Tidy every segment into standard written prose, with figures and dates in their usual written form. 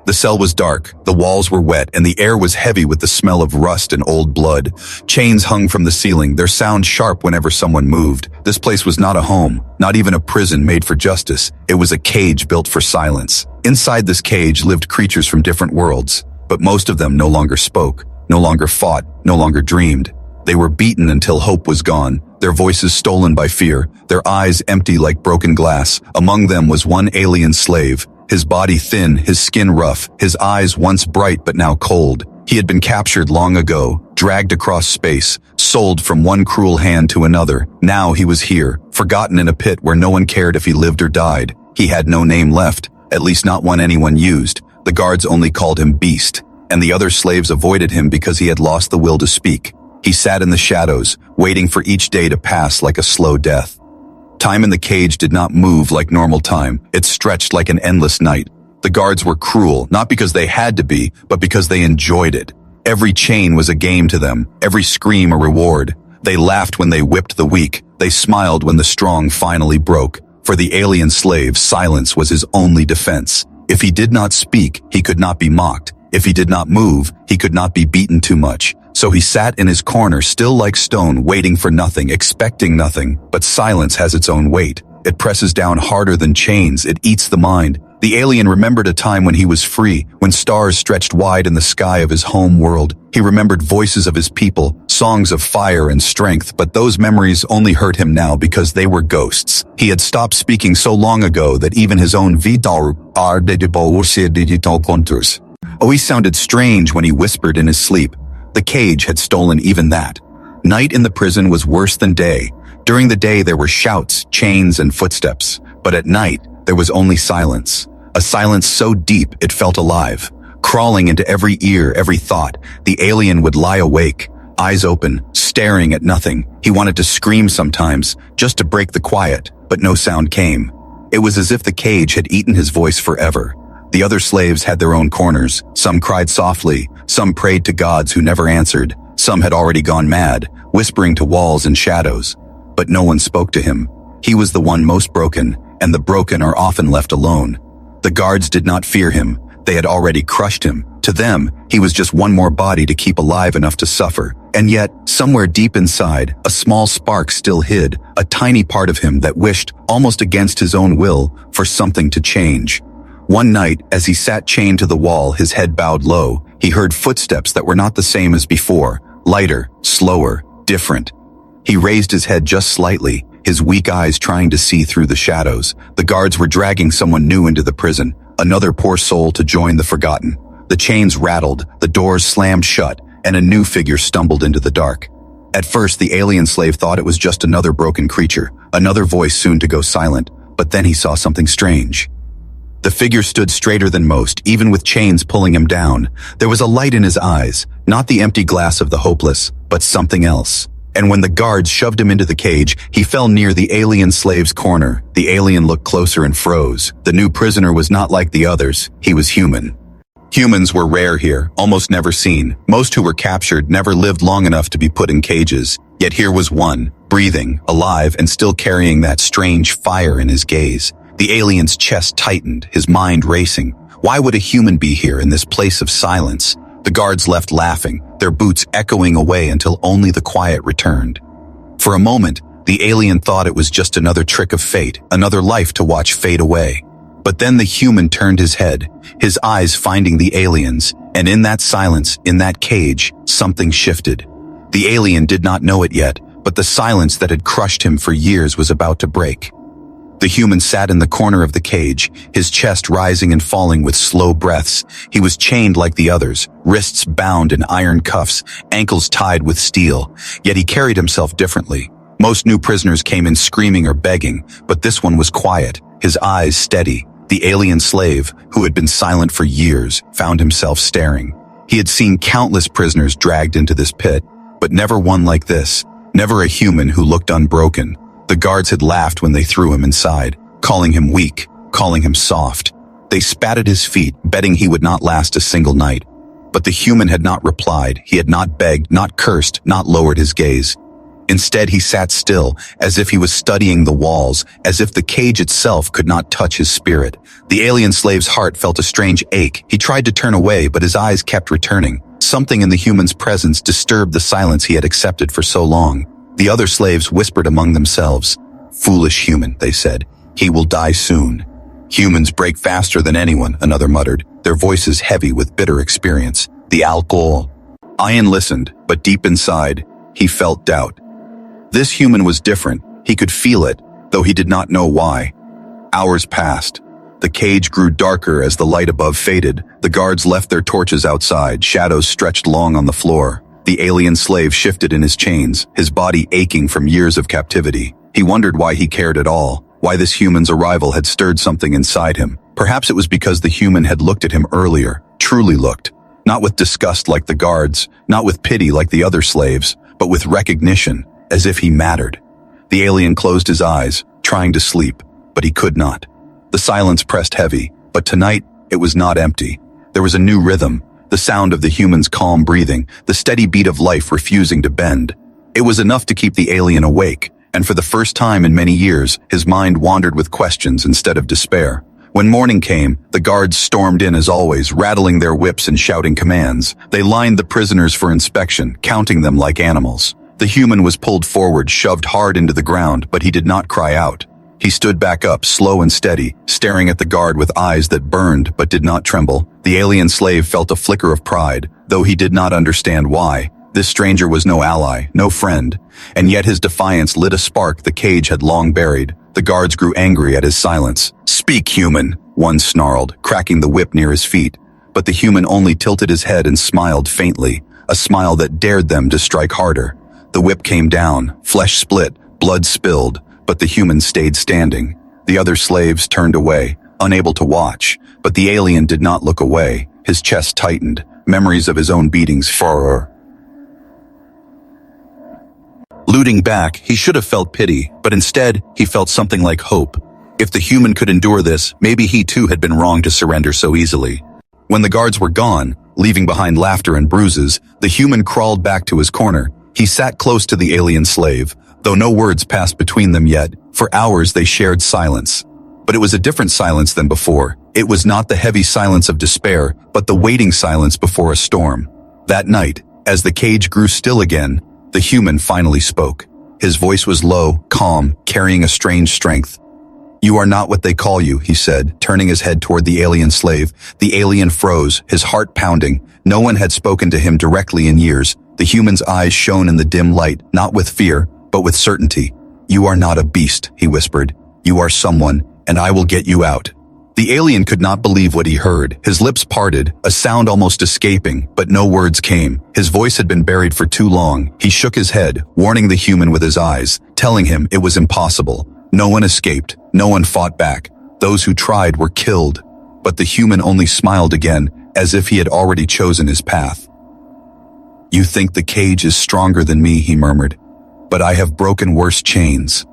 The cell was dark, the walls were wet, and the air was heavy with the smell of rust and old blood. Chains hung from the ceiling, their sound sharp whenever someone moved. This place was not a home, not even a prison made for justice. It was a cage built for silence. Inside this cage lived creatures from different worlds, but most of them no longer spoke, no longer fought, no longer dreamed. They were beaten until hope was gone, their voices stolen by fear, their eyes empty like broken glass. Among them was one alien slave, his body thin, his skin rough, his eyes once bright but now cold. He had been captured long ago, dragged across space, sold from one cruel hand to another. Now he was here, forgotten in a pit where no one cared if he lived or died. He had no name left, at least not one anyone used. The guards only called him Beast, and the other slaves avoided him because he had lost the will to speak. He sat in the shadows, waiting for each day to pass like a slow death. Time in the cage did not move like normal time. It stretched like an endless night. The guards were cruel, not because they had to be, but because they enjoyed it. Every chain was a game to them, every scream a reward. They laughed when they whipped the weak. They smiled when the strong finally broke. For the alien slave, silence was his only defense. If he did not speak, he could not be mocked. If he did not move, he could not be beaten too much. So he sat in his corner, still like stone, waiting for nothing, expecting nothing. But silence has its own weight. It presses down harder than chains. It eats the mind. The alien remembered a time when he was free, when stars stretched wide in the sky of his home world. He remembered voices of his people, songs of fire and strength, but those memories only hurt him now because they were ghosts. He had stopped speaking so long ago that even his own digital contours always sounded strange when he whispered in his sleep. The cage had stolen even that. Night in the prison was worse than day. During the day there were shouts, chains, and footsteps. But at night, there was only silence. A silence so deep it felt alive. Crawling into every ear, every thought, the alien would lie awake, eyes open, staring at nothing. He wanted to scream sometimes, just to break the quiet, but no sound came. It was as if the cage had eaten his voice forever. The other slaves had their own corners. Some cried softly, some prayed to gods who never answered, some had already gone mad, whispering to walls and shadows. But no one spoke to him. He was the one most broken, and the broken are often left alone. The guards did not fear him. They had already crushed him. To them, he was just one more body to keep alive enough to suffer. And yet, somewhere deep inside, a small spark still hid, a tiny part of him that wished, almost against his own will, for something to change. One night, as he sat chained to the wall, his head bowed low, he heard footsteps that were not the same as before, lighter, slower, different. He raised his head just slightly, his weak eyes trying to see through the shadows. The guards were dragging someone new into the prison, another poor soul to join the forgotten. The chains rattled, the doors slammed shut, and a new figure stumbled into the dark. At first, the alien slave thought it was just another broken creature, another voice soon to go silent, but then he saw something strange. The figure stood straighter than most, even with chains pulling him down. There was a light in his eyes, not the empty glass of the hopeless, but something else. And when the guards shoved him into the cage, he fell near the alien slave's corner. The alien looked closer and froze. The new prisoner was not like the others. He was human. Humans were rare here, almost never seen. Most who were captured never lived long enough to be put in cages. Yet here was one, breathing, alive, and still carrying that strange fire in his gaze. The alien's chest tightened, his mind racing. Why would a human be here in this place of silence? The guards left laughing, their boots echoing away until only the quiet returned. For a moment, the alien thought it was just another trick of fate, another life to watch fade away. But then the human turned his head, his eyes finding the alien's, and in that silence, in that cage, something shifted. The alien did not know it yet, but the silence that had crushed him for years was about to break. The human sat in the corner of the cage, his chest rising and falling with slow breaths. He was chained like the others, wrists bound in iron cuffs, ankles tied with steel. Yet he carried himself differently. Most new prisoners came in screaming or begging, but this one was quiet, his eyes steady. The alien slave, who had been silent for years, found himself staring. He had seen countless prisoners dragged into this pit, but never one like this, never a human who looked unbroken. The guards had laughed when they threw him inside, calling him weak, calling him soft. They spat at his feet, betting he would not last a single night. But the human had not replied, he had not begged, not cursed, not lowered his gaze. Instead, he sat still, as if he was studying the walls, as if the cage itself could not touch his spirit. The alien slave's heart felt a strange ache. He tried to turn away, but his eyes kept returning. Something in the human's presence disturbed the silence he had accepted for so long. The other slaves whispered among themselves. "Foolish human," they said. "He will die soon." "Humans break faster than anyone," another muttered, their voices heavy with bitter experience. "The alcohol." Ian listened, but deep inside, he felt doubt. This human was different. He could feel it, though he did not know why. Hours passed. The cage grew darker as the light above faded. The guards left their torches outside, shadows stretched long on the floor. The alien slave shifted in his chains, his body aching from years of captivity. He wondered why he cared at all, why this human's arrival had stirred something inside him. Perhaps it was because the human had looked at him earlier, truly looked. Not with disgust like the guards, not with pity like the other slaves, but with recognition, as if he mattered. The alien closed his eyes, trying to sleep, but he could not. The silence pressed heavy, but tonight it was not empty. There was a new rhythm, the sound of the human's calm breathing, the steady beat of life refusing to bend. It was enough to keep the alien awake, and for the first time in many years, his mind wandered with questions instead of despair. When morning came, the guards stormed in as always, rattling their whips and shouting commands. They lined the prisoners for inspection, counting them like animals. The human was pulled forward, shoved hard into the ground, but he did not cry out. He stood back up, slow and steady, staring at the guard with eyes that burned but did not tremble. The alien slave felt a flicker of pride, though he did not understand why. This stranger was no ally, no friend, and yet his defiance lit a spark the cage had long buried. The guards grew angry at his silence. "Speak, human," one snarled, cracking the whip near his feet. But the human only tilted his head and smiled faintly, a smile that dared them to strike harder. The whip came down, flesh split, blood spilled, but the human stayed standing. The other slaves turned away, unable to watch, but the alien did not look away. His chest tightened, memories of his own beatings furrowed. Looting back, he should have felt pity, but instead, he felt something like hope. If the human could endure this, maybe he too had been wrong to surrender so easily. When the guards were gone, leaving behind laughter and bruises, the human crawled back to his corner. He sat close to the alien slave, though no words passed between them yet. For hours they shared silence. But it was a different silence than before. It was not the heavy silence of despair, but the waiting silence before a storm. That night, as the cage grew still again, the human finally spoke. His voice was low, calm, carrying a strange strength. "You are not what they call you," he said, turning his head toward the alien slave. The alien froze, his heart pounding. No one had spoken to him directly in years. The human's eyes shone in the dim light, not with fear, but with certainty. "You are not a beast," he whispered. "You are someone, and I will get you out." The alien could not believe what he heard. His lips parted, a sound almost escaping, but no words came. His voice had been buried for too long. He shook his head, warning the human with his eyes, telling him it was impossible. No one escaped. No one fought back. Those who tried were killed. But the human only smiled again, as if he had already chosen his path. "You think the cage is stronger than me," he murmured. "But I have broken worse chains."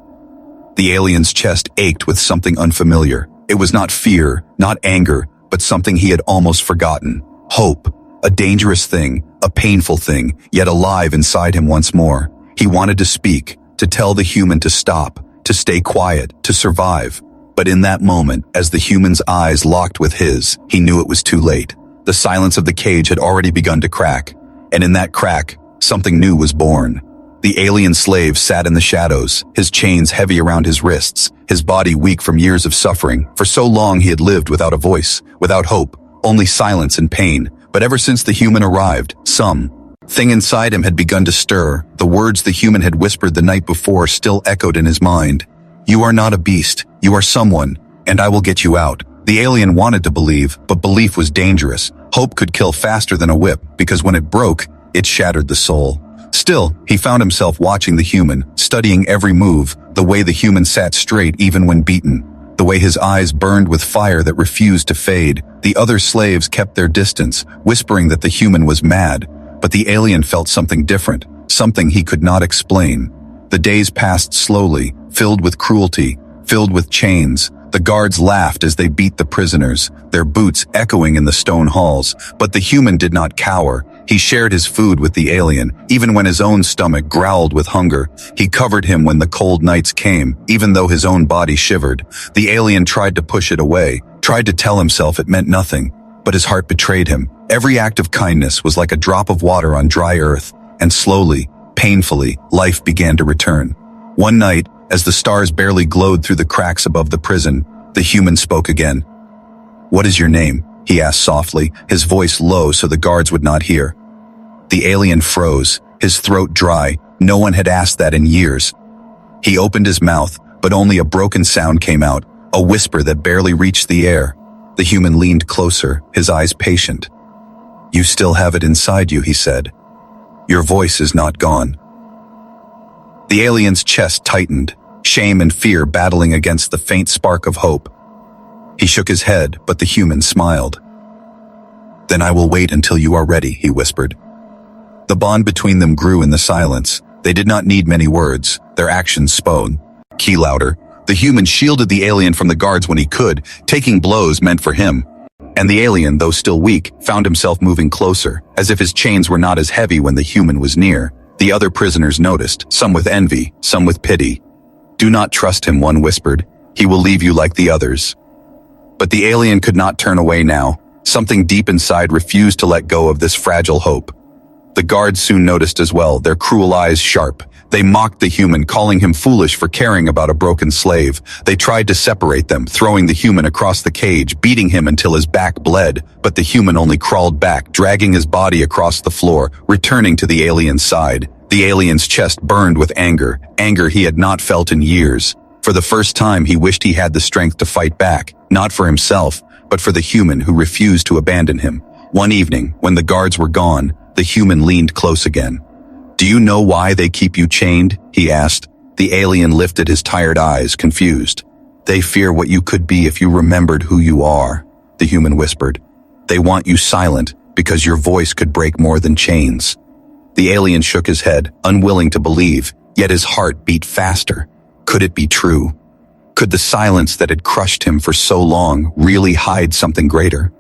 The alien's chest ached with something unfamiliar. It was not fear, not anger, but something he had almost forgotten. Hope. A dangerous thing, a painful thing, yet alive inside him once more. He wanted to speak, to tell the human to stop, to stay quiet, to survive. But in that moment, as the human's eyes locked with his, he knew it was too late. The silence of the cage had already begun to crack, and in that crack, something new was born. The alien slave sat in the shadows, his chains heavy around his wrists, his body weak from years of suffering. For so long he had lived without a voice, without hope, only silence and pain. But ever since the human arrived, something inside him had begun to stir. The words the human had whispered the night before still echoed in his mind. "You are not a beast, you are someone, and I will get you out." The alien wanted to believe, but belief was dangerous. Hope could kill faster than a whip, because when it broke, it shattered the soul. Still, he found himself watching the human, studying every move, the way the human sat straight even when beaten, the way his eyes burned with fire that refused to fade. The other slaves kept their distance, whispering that the human was mad, but the alien felt something different, something he could not explain. The days passed slowly, filled with cruelty, filled with chains. The guards laughed as they beat the prisoners, their boots echoing in the stone halls, but the human did not cower. He shared his food with the alien, even when his own stomach growled with hunger. He covered him when the cold nights came, even though his own body shivered. The alien tried to push it away, tried to tell himself it meant nothing, but his heart betrayed him. Every act of kindness was like a drop of water on dry earth, and slowly, painfully, life began to return. One night, as the stars barely glowed through the cracks above the prison, the human spoke again. "What is your name?" he asked softly, his voice low so the guards would not hear. The alien froze, his throat dry. No one had asked that in years. He opened his mouth, but only a broken sound came out, a whisper that barely reached the air. The human leaned closer, his eyes patient. "You still have it inside you," he said. "Your voice is not gone." The alien's chest tightened, shame and fear battling against the faint spark of hope. He shook his head, but the human smiled. "Then I will wait until you are ready," he whispered. The bond between them grew in the silence. They did not need many words. Their actions spoke. Key louder. The human shielded the alien from the guards when he could, taking blows meant for him. And the alien, though still weak, found himself moving closer, as if his chains were not as heavy when the human was near. The other prisoners noticed, some with envy, some with pity. "Do not trust him," one whispered. "He will leave you like the others." But the alien could not turn away now. Something deep inside refused to let go of this fragile hope. The guards soon noticed as well, their cruel eyes sharp. They mocked the human, calling him foolish for caring about a broken slave. They tried to separate them, throwing the human across the cage, beating him until his back bled. But the human only crawled back, dragging his body across the floor, returning to the alien's side. The alien's chest burned with anger, anger he had not felt in years. For the first time, he wished he had the strength to fight back, not for himself, but for the human who refused to abandon him. One evening, when the guards were gone, the human leaned close again. "Do you know why they keep you chained?" he asked. The alien lifted his tired eyes, confused. "They fear what you could be if you remembered who you are," the human whispered. "They want you silent, because your voice could break more than chains." The alien shook his head, unwilling to believe, yet his heart beat faster. Could it be true? Could the silence that had crushed him for so long really hide something greater?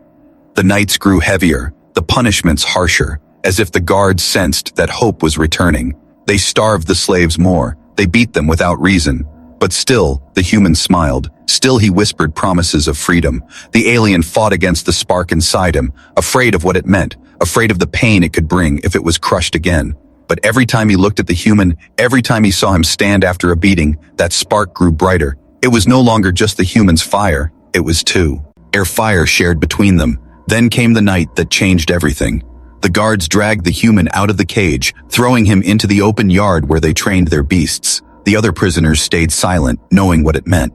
The nights grew heavier, the punishments harsher, as if the guards sensed that hope was returning. They starved the slaves more, they beat them without reason. But still, the human smiled. Still he whispered promises of freedom. The alien fought against the spark inside him, afraid of what it meant, afraid of the pain it could bring if it was crushed again. But every time he looked at the human, every time he saw him stand after a beating, that spark grew brighter. It was no longer just the human's fire, it was two. Their fire shared between them. Then came the night that changed everything. The guards dragged the human out of the cage, throwing him into the open yard where they trained their beasts. The other prisoners stayed silent, knowing what it meant.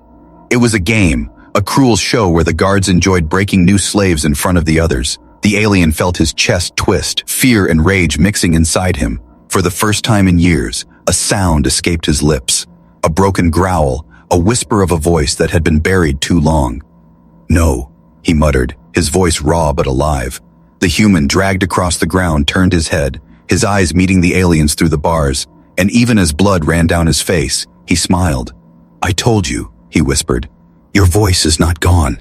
It was a game, a cruel show where the guards enjoyed breaking new slaves in front of the others. The alien felt his chest twist, fear and rage mixing inside him. For the first time in years, a sound escaped his lips. A broken growl, a whisper of a voice that had been buried too long. "No," he muttered, his voice raw but alive. The human, dragged across the ground, turned his head, his eyes meeting the alien's through the bars, and even as blood ran down his face, he smiled. "I told you," he whispered. "Your voice is not gone."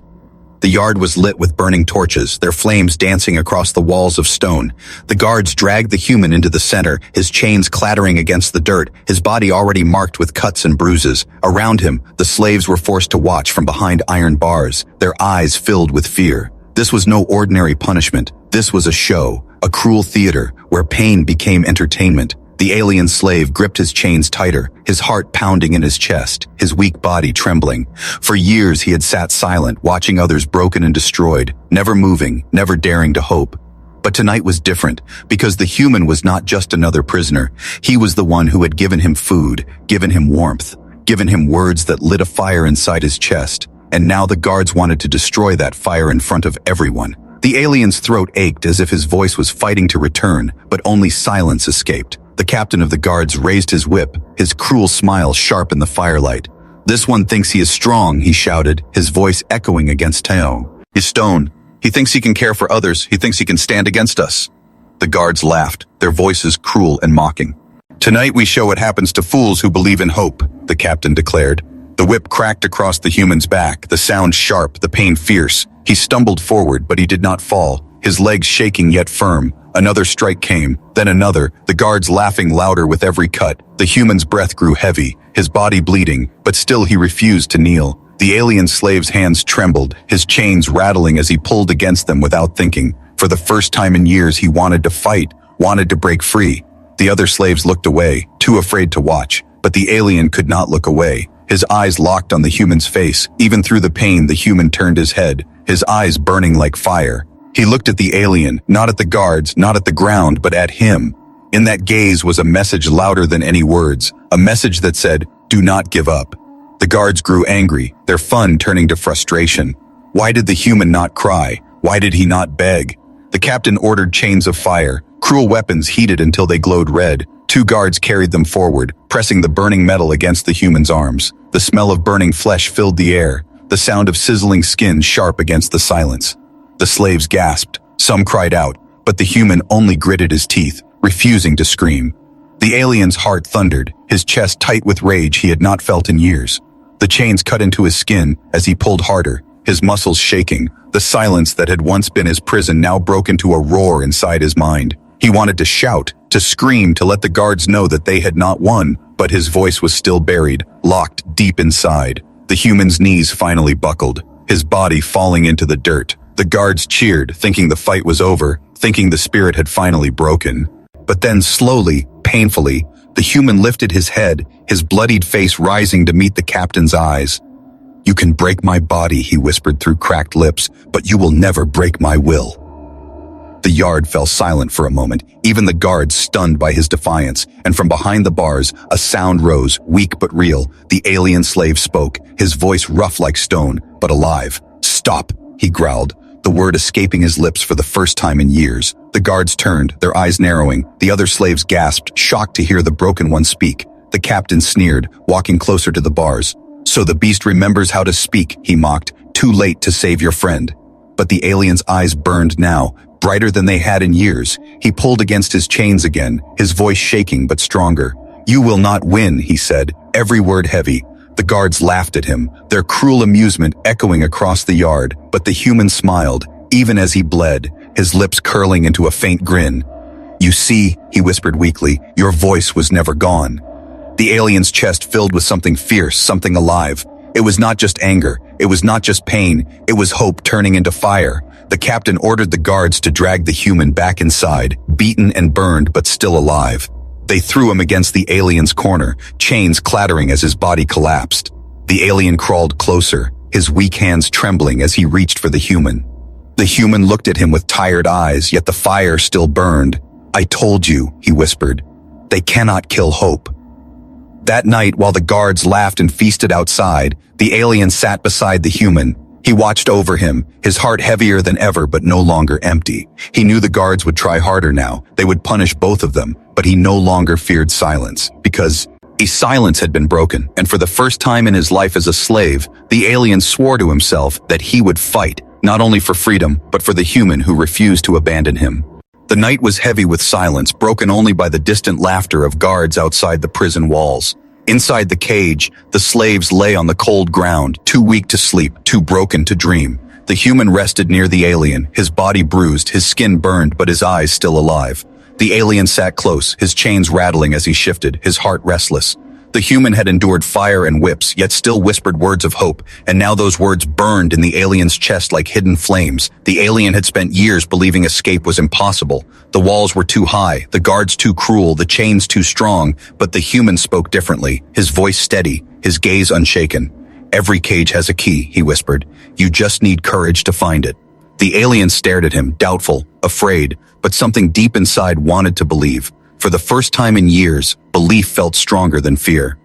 The yard was lit with burning torches, their flames dancing across the walls of stone. The guards dragged the human into the center, his chains clattering against the dirt, his body already marked with cuts and bruises. Around him, the slaves were forced to watch from behind iron bars, their eyes filled with fear. This was no ordinary punishment. This was a show, a cruel theater, where pain became entertainment. The alien slave gripped his chains tighter, his heart pounding in his chest, his weak body trembling. For years he had sat silent, watching others broken and destroyed, never moving, never daring to hope. But tonight was different, because the human was not just another prisoner. He was the one who had given him food, given him warmth, given him words that lit a fire inside his chest. And now the guards wanted to destroy that fire in front of everyone. The alien's throat ached as if his voice was fighting to return, but only silence escaped. The captain of the guards raised his whip, his cruel smile sharp in the firelight. "This one thinks he is strong," he shouted, his voice echoing against Tao. "He's stone. He thinks he can care for others. He thinks he can stand against us." The guards laughed, their voices cruel and mocking. "Tonight we show what happens to fools who believe in hope," the captain declared. The whip cracked across the human's back, the sound sharp, the pain fierce. He stumbled forward, but he did not fall. his legs shaking yet firm. Another strike came, then another, the guards laughing louder with every cut. The human's breath grew heavy, his body bleeding, but still he refused to kneel. The alien slave's hands trembled, his chains rattling as he pulled against them without thinking. For the first time in years he wanted to fight, wanted to break free. The other slaves looked away, too afraid to watch, but the alien could not look away. His eyes locked on the human's face. Even through the pain, the human turned his head, his eyes burning like fire. He looked at the alien, not at the guards, not at the ground, but at him. In that gaze was a message louder than any words, a message that said, "Do not give up." The guards grew angry, their fun turning to frustration. Why did the human not cry? Why did he not beg? The captain ordered chains of fire, cruel weapons heated until they glowed red. 2 guards carried them forward, pressing the burning metal against the human's arms. The smell of burning flesh filled the air, the sound of sizzling skin sharp against the silence. The slaves gasped, some cried out, but the human only gritted his teeth, refusing to scream. The alien's heart thundered, his chest tight with rage he had not felt in years. The chains cut into his skin as he pulled harder, his muscles shaking. The silence that had once been his prison now broke into a roar inside his mind. He wanted to shout, to scream, to let the guards know that they had not won, but his voice was still buried, locked deep inside. The human's knees finally buckled, his body falling into the dirt. The guards cheered, thinking the fight was over, thinking the spirit had finally broken. But then slowly, painfully, the human lifted his head, his bloodied face rising to meet the captain's eyes. "You can break my body," he whispered through cracked lips, "but you will never break my will." The yard fell silent for a moment, even the guards stunned by his defiance, and from behind the bars, a sound rose, weak but real. The alien slave spoke, his voice rough like stone, but alive. "Stop," he growled, the word escaping his lips for the first time in years. The guards turned, their eyes narrowing. The other slaves gasped, shocked to hear the broken one speak. The captain sneered, walking closer to the bars. "So the beast remembers how to speak," he mocked. "Too late to save your friend." But the alien's eyes burned now, brighter than they had in years. He pulled against his chains again, his voice shaking but stronger. "You will not win," he said, every word heavy. The guards laughed at him, their cruel amusement echoing across the yard, but the human smiled, even as he bled, his lips curling into a faint grin. "You see," he whispered weakly, "your voice was never gone." The alien's chest filled with something fierce, something alive. It was not just anger, it was not just pain, it was hope turning into fire. The captain ordered the guards to drag the human back inside, beaten and burned but still alive. They threw him against the alien's corner, chains clattering as his body collapsed. The alien crawled closer, his weak hands trembling as he reached for the human. The human looked at him with tired eyes, yet the fire still burned. "I told you," he whispered. "They cannot kill hope." That night, while the guards laughed and feasted outside, the alien sat beside the human. He watched over him, his heart heavier than ever but no longer empty. He knew the guards would try harder now. They would punish both of them, but he no longer feared silence, because a silence had been broken, and for the first time in his life as a slave, the alien swore to himself that he would fight, not only for freedom, but for the human who refused to abandon him. The night was heavy with silence, broken only by the distant laughter of guards outside the prison walls. Inside the cage, the slaves lay on the cold ground, too weak to sleep, too broken to dream. The human rested near the alien, his body bruised, his skin burned, but his eyes still alive. The alien sat close, his chains rattling as he shifted, his heart restless. The human had endured fire and whips, yet still whispered words of hope, and now those words burned in the alien's chest like hidden flames. The alien had spent years believing escape was impossible. The walls were too high, the guards too cruel, the chains too strong, but the human spoke differently, his voice steady, his gaze unshaken. "Every cage has a key," he whispered. "You just need courage to find it." The alien stared at him, doubtful, afraid, but something deep inside wanted to believe. For the first time in years, belief felt stronger than fear.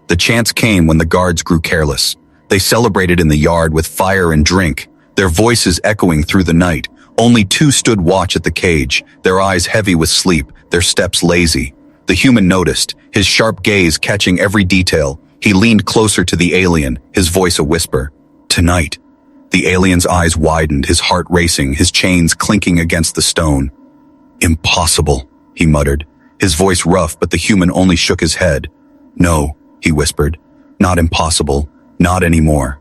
The chance came when the guards grew careless. They celebrated in the yard with fire and drink, their voices echoing through the night. Only 2 stood watch at the cage, their eyes heavy with sleep, their steps lazy. The human noticed, his sharp gaze catching every detail. He leaned closer to the alien, his voice a whisper. "Tonight." The alien's eyes widened, his heart racing, his chains clinking against the stone. "Impossible," he muttered, his voice rough, but the human only shook his head. "No," he whispered, "not impossible, not anymore."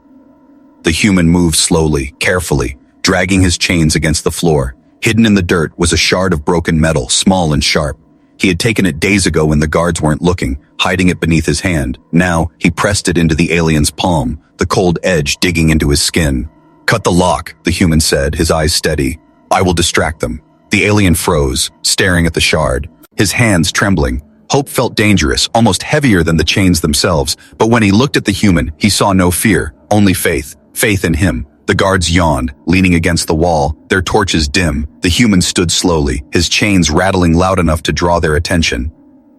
The human moved slowly, carefully, dragging his chains against the floor. Hidden in the dirt was a shard of broken metal, small and sharp. He had taken it days ago when the guards weren't looking, hiding it beneath his hand. Now, he pressed it into the alien's palm, the cold edge digging into his skin. "Cut the lock," the human said, his eyes steady. "I will distract them." The alien froze, staring at the shard, his hands trembling. Hope felt dangerous, almost heavier than the chains themselves, but when he looked at the human, he saw no fear, only faith. Faith in him. The guards yawned, leaning against the wall, their torches dim. The human stood slowly, his chains rattling loud enough to draw their attention.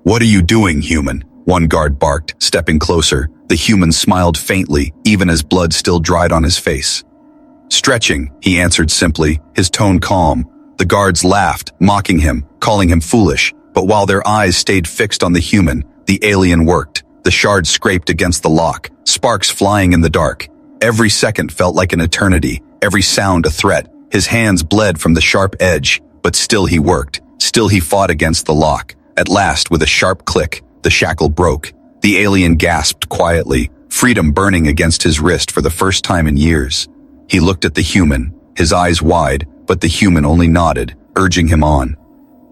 "What are you doing, human?" one guard barked, stepping closer. The human smiled faintly, even as blood still dried on his face. "Stretching," he answered simply, his tone calm. The guards laughed, mocking him, calling him foolish, but while their eyes stayed fixed on the human, the alien worked. The shard scraped against the lock, sparks flying in the dark. Every second felt like an eternity, every sound a threat. His hands bled from the sharp edge, but still he worked. Still he fought against the lock. At last, with a sharp click, the shackle broke. The alien gasped quietly, freedom burning against his wrist for the first time in years. He looked at the human, his eyes wide, but the human only nodded, urging him on.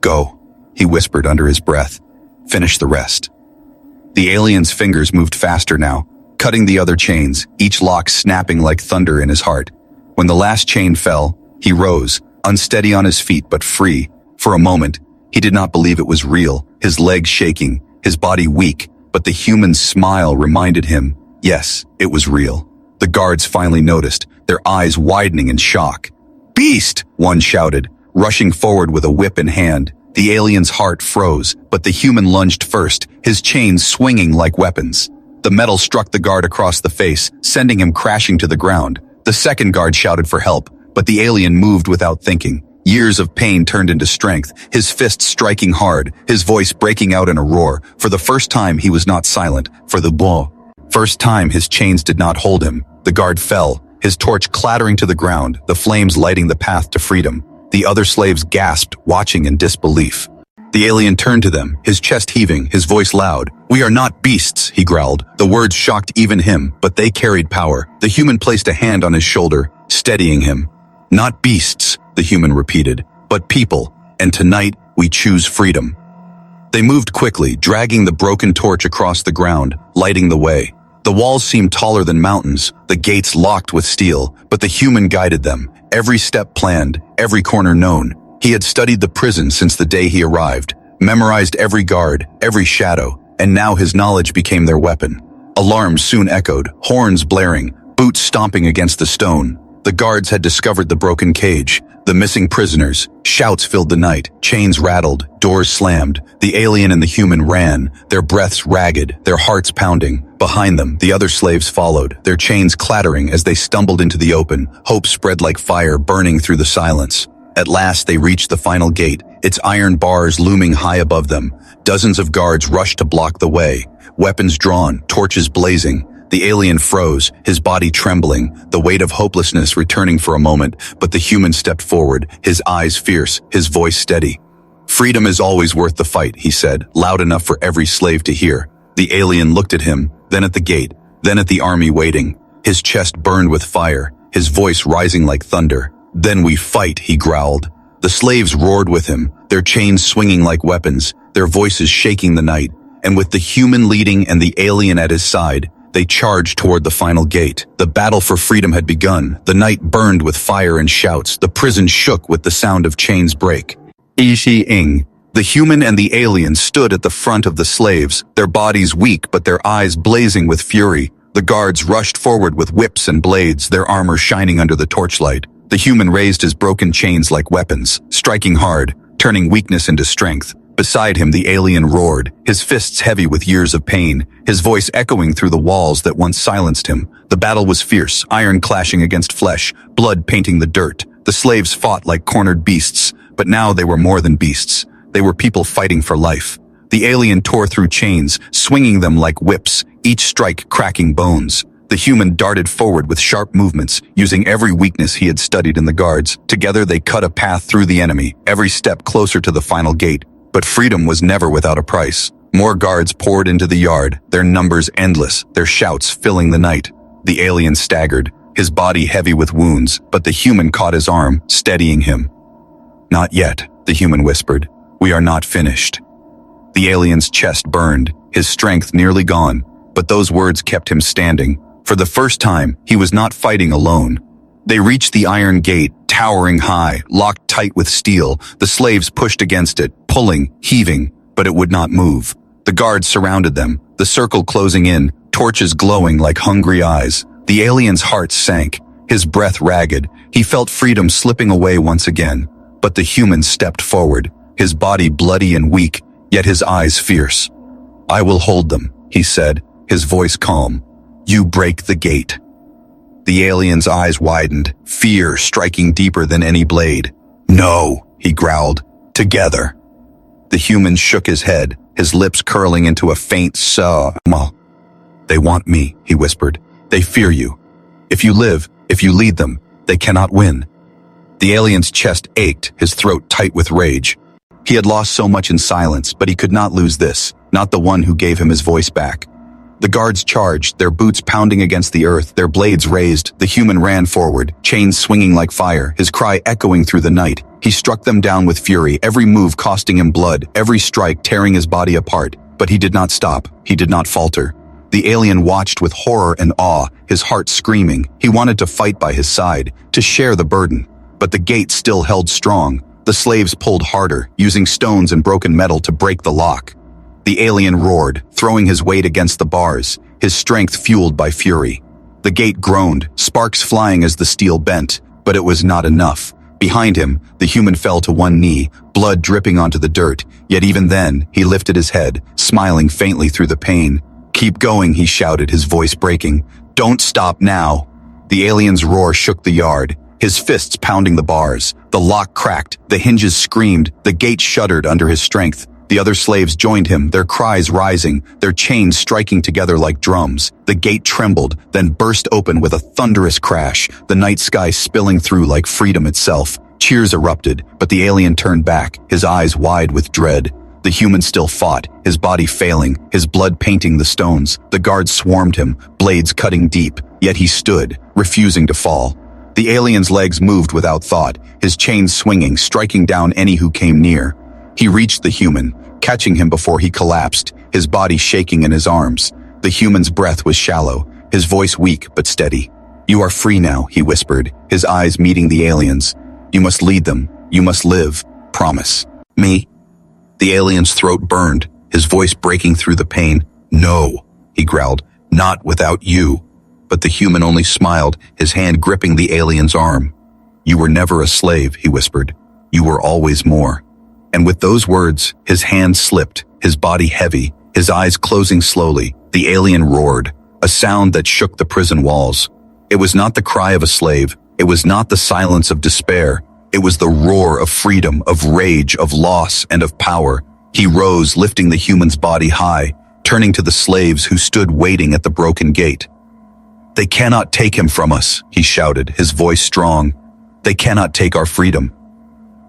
"Go," he whispered under his breath. "Finish the rest." The alien's fingers moved faster now, cutting the other chains, each lock snapping like thunder in his heart. When the last chain fell, he rose, unsteady on his feet but free. For a moment, he did not believe it was real, his legs shaking, his body weak, but the human's smile reminded him, yes, it was real. The guards finally noticed, their eyes widening in shock. "Beast!" one shouted, rushing forward with a whip in hand. The alien's heart froze, but the human lunged first, his chains swinging like weapons. The metal struck the guard across the face, sending him crashing to the ground. The second guard shouted for help, but the alien moved without thinking. Years of pain turned into strength, his fists striking hard, his voice breaking out in a roar. For the first time, he was not silent. For the first time, his chains did not hold him. The guard fell, his torch clattering to the ground, the flames lighting the path to freedom. The other slaves gasped, watching in disbelief. The alien turned to them, his chest heaving, his voice loud. "We are not beasts," he growled. The words shocked even him, but they carried power. The human placed a hand on his shoulder, steadying him. "Not beasts," the human repeated, "but people, and tonight we choose freedom." They moved quickly, dragging the broken torch across the ground, lighting the way. The walls seemed taller than mountains, the gates locked with steel, but the human guided them, every step planned, every corner known. He had studied the prison since the day he arrived, memorized every guard, every shadow, and now his knowledge became their weapon. Alarms soon echoed, horns blaring, boots stomping against the stone. The guards had discovered the broken cage, the missing prisoners. Shouts filled the night, chains rattled, doors slammed. The alien and the human ran, their breaths ragged, their hearts pounding. Behind them, the other slaves followed, their chains clattering as they stumbled into the open. Hope spread like fire, burning through the silence. At last they reached the final gate, its iron bars looming high above them. Dozens of guards rushed to block the way, weapons drawn, torches blazing. The alien froze, his body trembling, the weight of hopelessness returning for a moment, but the human stepped forward, his eyes fierce, his voice steady. "Freedom is always worth the fight," he said, loud enough for every slave to hear. The alien looked at him, then at the gate, then at the army waiting. His chest burned with fire, his voice rising like thunder. "Then we fight," he growled. The slaves roared with him, their chains swinging like weapons, their voices shaking the night. And with the human leading and the alien at his side, they charged toward the final gate. The battle for freedom had begun. The night burned with fire and shouts. The prison shook with the sound of chains break. Ing. The human and the alien stood at the front of the slaves, their bodies weak but their eyes blazing with fury. The guards rushed forward with whips and blades, their armor shining under the torchlight. The human raised his broken chains like weapons, striking hard, turning weakness into strength. Beside him, the alien roared, his fists heavy with years of pain, his voice echoing through the walls that once silenced him. The battle was fierce, iron clashing against flesh, blood painting the dirt. The slaves fought like cornered beasts, but now they were more than beasts. They were people fighting for life. The alien tore through chains, swinging them like whips, each strike cracking bones. The human darted forward with sharp movements, using every weakness he had studied in the guards. Together they cut a path through the enemy, every step closer to the final gate. But freedom was never without a price. More guards poured into the yard, their numbers endless, their shouts filling the night. The alien staggered, his body heavy with wounds, but the human caught his arm, steadying him. Not yet, the human whispered. We are not finished. The alien's chest burned, his strength nearly gone, but those words kept him standing. For the first time, he was not fighting alone. They reached the iron gate, towering high, locked tight with steel. The slaves pushed against it, pulling, heaving, but it would not move. The guards surrounded them, the circle closing in, torches glowing like hungry eyes. The alien's heart sank, his breath ragged. He felt freedom slipping away once again. But the human stepped forward, his body bloody and weak, yet his eyes fierce. I will hold them, he said, his voice calm. You break the gate. The alien's eyes widened, fear striking deeper than any blade. No, he growled. Together. The human shook his head, his lips curling into a faint sob. They want me, he whispered. They fear you. If you live, if you lead them, they cannot win. The alien's chest ached, his throat tight with rage. He had lost so much in silence, but he could not lose this, not the one who gave him his voice back. The guards charged, their boots pounding against the earth, their blades raised. The human ran forward, chains swinging like fire, his cry echoing through the night. He struck them down with fury, every move costing him blood, every strike tearing his body apart. But he did not stop, he did not falter. The alien watched with horror and awe, his heart screaming. He wanted to fight by his side, to share the burden. But the gate still held strong. The slaves pulled harder, using stones and broken metal to break the lock. The alien roared, throwing his weight against the bars, his strength fueled by fury. The gate groaned, sparks flying as the steel bent, but it was not enough. Behind him, the human fell to one knee, blood dripping onto the dirt, yet even then, he lifted his head, smiling faintly through the pain. Keep going, he shouted, his voice breaking. Don't stop now. The alien's roar shook the yard, his fists pounding the bars. The lock cracked, the hinges screamed, the gate shuddered under his strength. The other slaves joined him, their cries rising, their chains striking together like drums. The gate trembled, then burst open with a thunderous crash, the night sky spilling through like freedom itself. Cheers erupted, but the alien turned back, his eyes wide with dread. The human still fought, his body failing, his blood painting the stones. The guards swarmed him, blades cutting deep, yet he stood, refusing to fall. The alien's legs moved without thought, his chains swinging, striking down any who came near. He reached the human, catching him before he collapsed, his body shaking in his arms. The human's breath was shallow, his voice weak but steady. You are free now, he whispered, his eyes meeting the alien's. You must lead them. You must live. Promise. Me? The alien's throat burned, his voice breaking through the pain. No, he growled, not without you. But the human only smiled, his hand gripping the alien's arm. You were never a slave, he whispered. You were always more. And with those words, his hand slipped, his body heavy, his eyes closing slowly. The alien roared, a sound that shook the prison walls. It was not the cry of a slave. It was not the silence of despair. It was the roar of freedom, of rage, of loss, and of power. He rose, lifting the human's body high, turning to the slaves who stood waiting at the broken gate. They cannot take him from us, he shouted, his voice strong. They cannot take our freedom.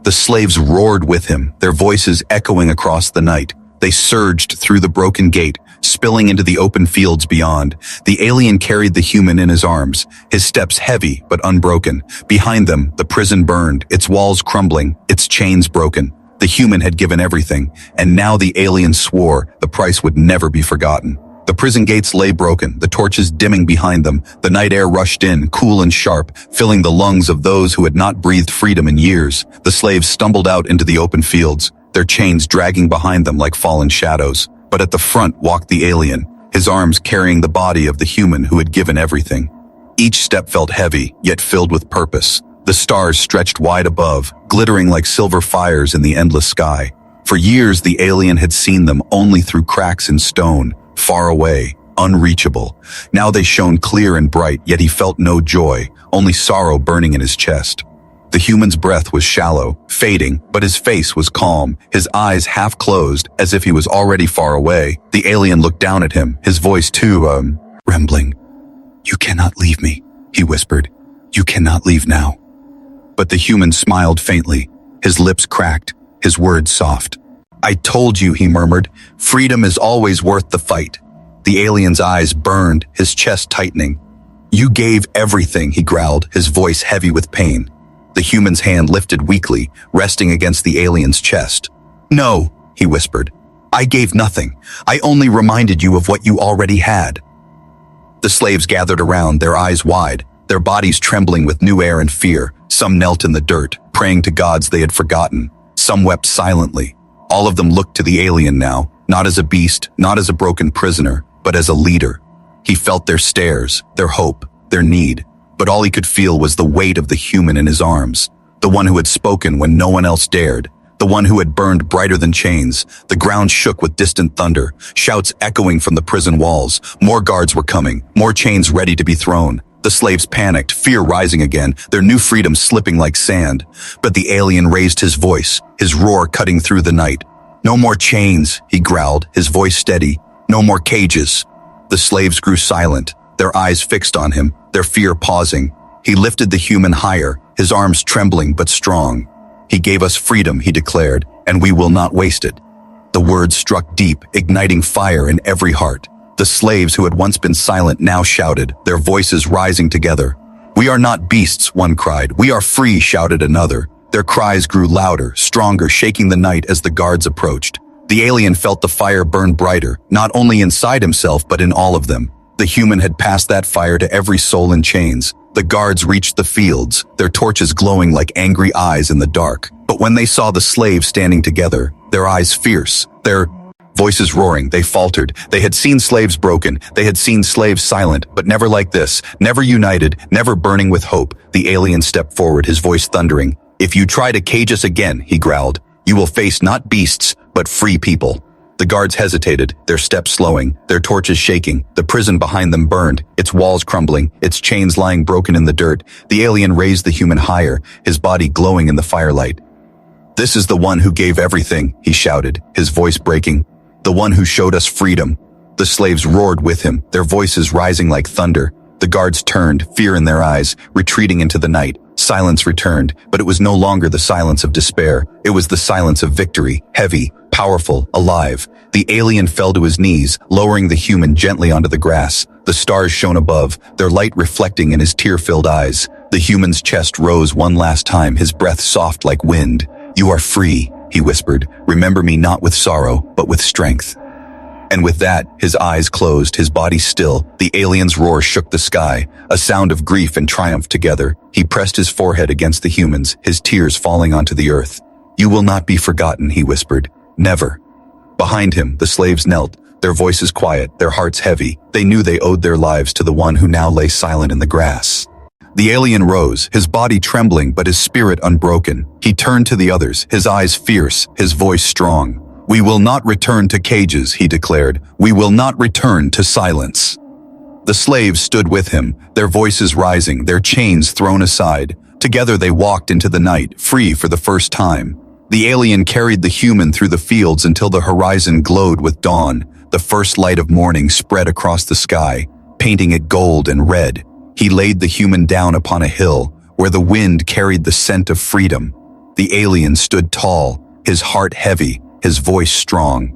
The slaves roared with him, their voices echoing across the night. They surged through the broken gate, spilling into the open fields beyond. The alien carried the human in his arms, his steps heavy but unbroken. Behind them, the prison burned, its walls crumbling, its chains broken. The human had given everything, and now the alien swore the price would never be forgotten. The prison gates lay broken, the torches dimming behind them. The night air rushed in, cool and sharp, filling the lungs of those who had not breathed freedom in years. The slaves stumbled out into the open fields, their chains dragging behind them like fallen shadows. But at the front walked the alien, his arms carrying the body of the human who had given everything. Each step felt heavy, yet filled with purpose. The stars stretched wide above, glittering like silver fires in the endless sky. For years, the alien had seen them only through cracks in stone, far away, unreachable. Now they shone clear and bright, yet he felt no joy, only sorrow burning in his chest. The human's breath was shallow, fading, but his face was calm, his eyes half closed, as if he was already far away. The alien looked down at him, his voice too, trembling. You cannot leave me, he whispered. You cannot leave now. But the human smiled faintly, his lips cracked, his words soft. I told you, he murmured, freedom is always worth the fight. The alien's eyes burned, his chest tightening. You gave everything, he growled, his voice heavy with pain. The human's hand lifted weakly, resting against the alien's chest. "No," he whispered. "I gave nothing. I only reminded you of what you already had." The slaves gathered around, their eyes wide, their bodies trembling with new air and fear. Some knelt in the dirt, praying to gods they had forgotten. Some wept silently. All of them looked to the alien now, not as a beast, not as a broken prisoner, but as a leader. He felt their stares, their hope, their need, but all he could feel was the weight of the human in his arms, the one who had spoken when no one else dared, the one who had burned brighter than chains. The ground shook with distant thunder, shouts echoing from the prison walls. More guards were coming, more chains ready to be thrown. The slaves panicked, fear rising again, their new freedom slipping like sand. But the alien raised his voice, his roar cutting through the night. "No more chains," he growled, his voice steady. "No more cages." The slaves grew silent, their eyes fixed on him, their fear pausing. He lifted the human higher, his arms trembling but strong. "He gave us freedom," he declared, "and we will not waste it." The words struck deep, igniting fire in every heart. The slaves who had once been silent now shouted, their voices rising together. "We are not beasts," one cried. "We are free," shouted another. Their cries grew louder, stronger, shaking the night as the guards approached. The alien felt the fire burn brighter, not only inside himself but in all of them. The human had passed that fire to every soul in chains. The guards reached the fields, their torches glowing like angry eyes in the dark. But when they saw the slaves standing together, their eyes fierce, their voices roaring, they faltered. They had seen slaves broken, they had seen slaves silent, but never like this, never united, never burning with hope. The alien stepped forward, his voice thundering. "If you try to cage us again," he growled, "you will face not beasts, but free people." The guards hesitated, their steps slowing, their torches shaking. The prison behind them burned, its walls crumbling, its chains lying broken in the dirt. The alien raised the human higher, his body glowing in the firelight. "This is the one who gave everything," he shouted, his voice breaking. "The one who showed us freedom." The slaves roared with him, their voices rising like thunder. The guards turned, fear in their eyes, retreating into the night. Silence returned, but it was no longer the silence of despair. It was the silence of victory, heavy, powerful, alive. The alien fell to his knees, lowering the human gently onto the grass. The stars shone above, their light reflecting in his tear-filled eyes. The human's chest rose one last time, his breath soft like wind. "You are free," he whispered. "Remember me not with sorrow, but with strength." And with that, his eyes closed, his body still. The alien's roar shook the sky, a sound of grief and triumph together. He pressed his forehead against the human's, his tears falling onto the earth. "You will not be forgotten," he whispered. "Never." Behind him, the slaves knelt, their voices quiet, their hearts heavy. They knew they owed their lives to the one who now lay silent in the grass. The alien rose, his body trembling but his spirit unbroken. He turned to the others, his eyes fierce, his voice strong. "We will not return to cages," he declared. "We will not return to silence." The slaves stood with him, their voices rising, their chains thrown aside. Together they walked into the night, free for the first time. The alien carried the human through the fields until the horizon glowed with dawn. The first light of morning spread across the sky, painting it gold and red. He laid the human down upon a hill, where the wind carried the scent of freedom. The alien stood tall, his heart heavy, his voice strong.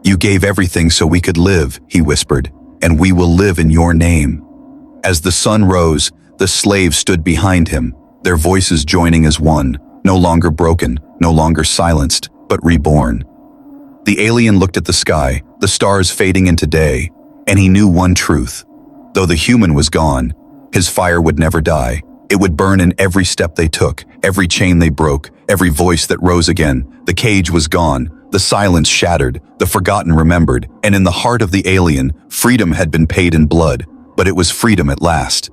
"You gave everything so we could live," he whispered, "and we will live in your name." As the sun rose, the slaves stood behind him, their voices joining as one, no longer broken, no longer silenced, but reborn. The alien looked at the sky, the stars fading into day, and he knew one truth. Though the human was gone, his fire would never die. It would burn in every step they took, every chain they broke, every voice that rose again. The cage was gone, the silence shattered, the forgotten remembered, and in the heart of the alien, freedom had been paid in blood, but it was freedom at last.